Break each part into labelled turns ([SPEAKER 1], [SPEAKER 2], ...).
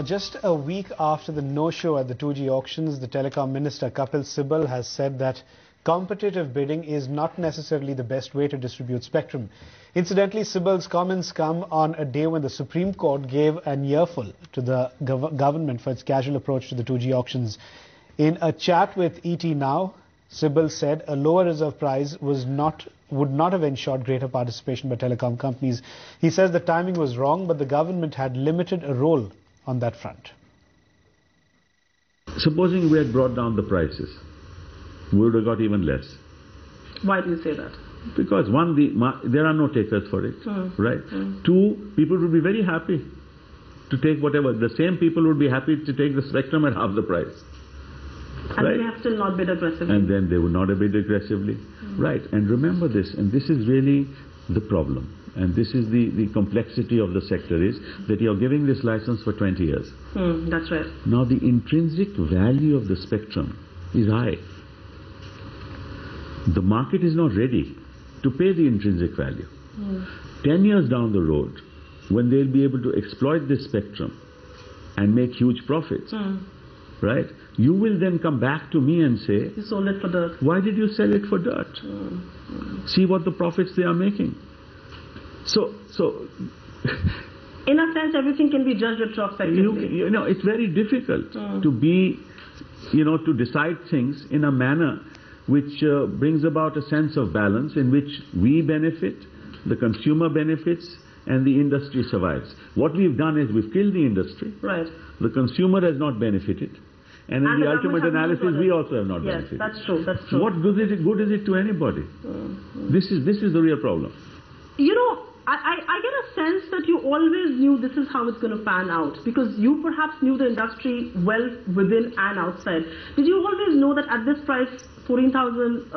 [SPEAKER 1] Just a week after the no-show at the 2G auctions, the Telecom Minister Kapil Sibal has said that competitive bidding is not necessarily the best way to distribute spectrum. Incidentally, Sibal's comments come on a day when the Supreme Court gave an earful to the government for its casual approach to the 2G auctions. In a chat with ET Now, Sibal said a lower reserve price would not have ensured greater participation by telecom companies. He says the timing was wrong, but the government had limited a role on that front.
[SPEAKER 2] Supposing we had brought down the prices, we would have got even less.
[SPEAKER 3] Why do you say that?
[SPEAKER 2] Because one, there are no takers for it, right? Two, people would be very happy to take whatever. The same people would be happy to take the spectrum at half the price.
[SPEAKER 3] And they have still not bid aggressively.
[SPEAKER 2] And then they would not have bid aggressively. Right. And remember this, and this is really the problem. And this is the complexity of the sector, is that you're giving this license for 20 years.
[SPEAKER 3] That's right.
[SPEAKER 2] Now the intrinsic value of the spectrum is high. The market is not ready to pay the intrinsic value. 10 years down the road, when they'll be able to exploit this spectrum and make huge profits, right? You will then come back to me and say,
[SPEAKER 3] you sold it for dirt.
[SPEAKER 2] Why did you sell it for dirt? See what the profits they are making. So
[SPEAKER 3] in a sense, everything can be judged retrospectively.
[SPEAKER 2] You know, it's very difficult to be, to decide things in a manner which brings about a sense of balance in which we benefit, the consumer benefits, and the industry survives. What we've done is we've killed the industry.
[SPEAKER 3] Right.
[SPEAKER 2] The consumer has not benefited. And in the ultimate analysis, we also have not benefited.
[SPEAKER 3] Yes, that's true. That's true.
[SPEAKER 2] What good is it to anybody? This is the real problem.
[SPEAKER 3] You know, I get a sense that you always knew this is how it's going to pan out, because you perhaps knew the industry well within and outside. Did you always know that at this price, 14,000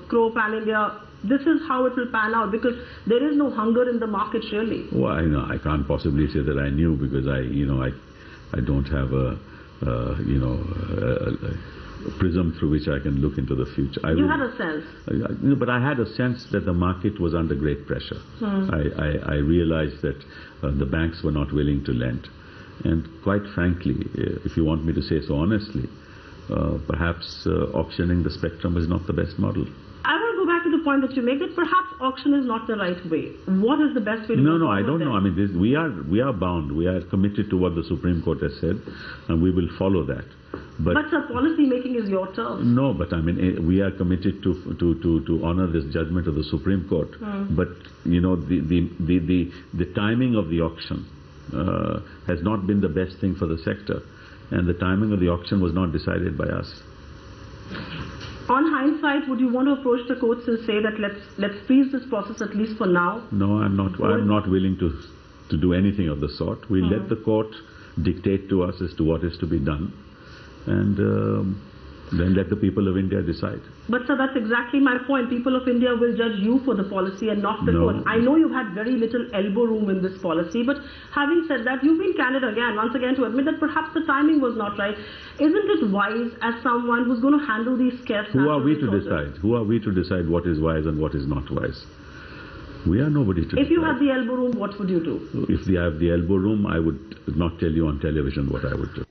[SPEAKER 3] crore pan-India, this is how it will pan out? Because there is no hunger in the market, really.
[SPEAKER 2] Well, I can't possibly say that I knew, because I don't have a prism through which I can look into the future.
[SPEAKER 3] You had a sense.
[SPEAKER 2] But I had a sense that the market was under great pressure. I realized that the banks were not willing to lend. And quite frankly, if you want me to say so honestly, perhaps auctioning the spectrum is not the best model.
[SPEAKER 3] I want to go back to the point that you make, that perhaps auction is not the right way. What is the best way to
[SPEAKER 2] No, I don't know. I mean, we are bound. We are committed to what the Supreme Court has said, and we will follow that.
[SPEAKER 3] But sir, policy making is your term.
[SPEAKER 2] No, but I mean, we are committed to honor this judgment of the Supreme Court. But the timing of the auction has not been the best thing for the sector, and the timing of the auction was not decided by us.
[SPEAKER 3] On hindsight, would you want to approach the courts and say that let's freeze this process at least for now?
[SPEAKER 2] No, I'm not willing to do anything of the sort. We let the court dictate to us as to what is to be done, and then let the people of India decide.
[SPEAKER 3] But sir, that's exactly my point. People of India will judge you for the policy and not the court. I know you've had very little elbow room in this policy, but having said that, you've been candid once again to admit that perhaps the timing was not right. Isn't it wise, as someone who's going to handle these scarce
[SPEAKER 2] Who are we to decide? Who are we to decide what is wise and what is not wise? We are nobody to decide.
[SPEAKER 3] If you had the elbow room, what would you do?
[SPEAKER 2] If I have the elbow room, I would not tell you on television what I would do.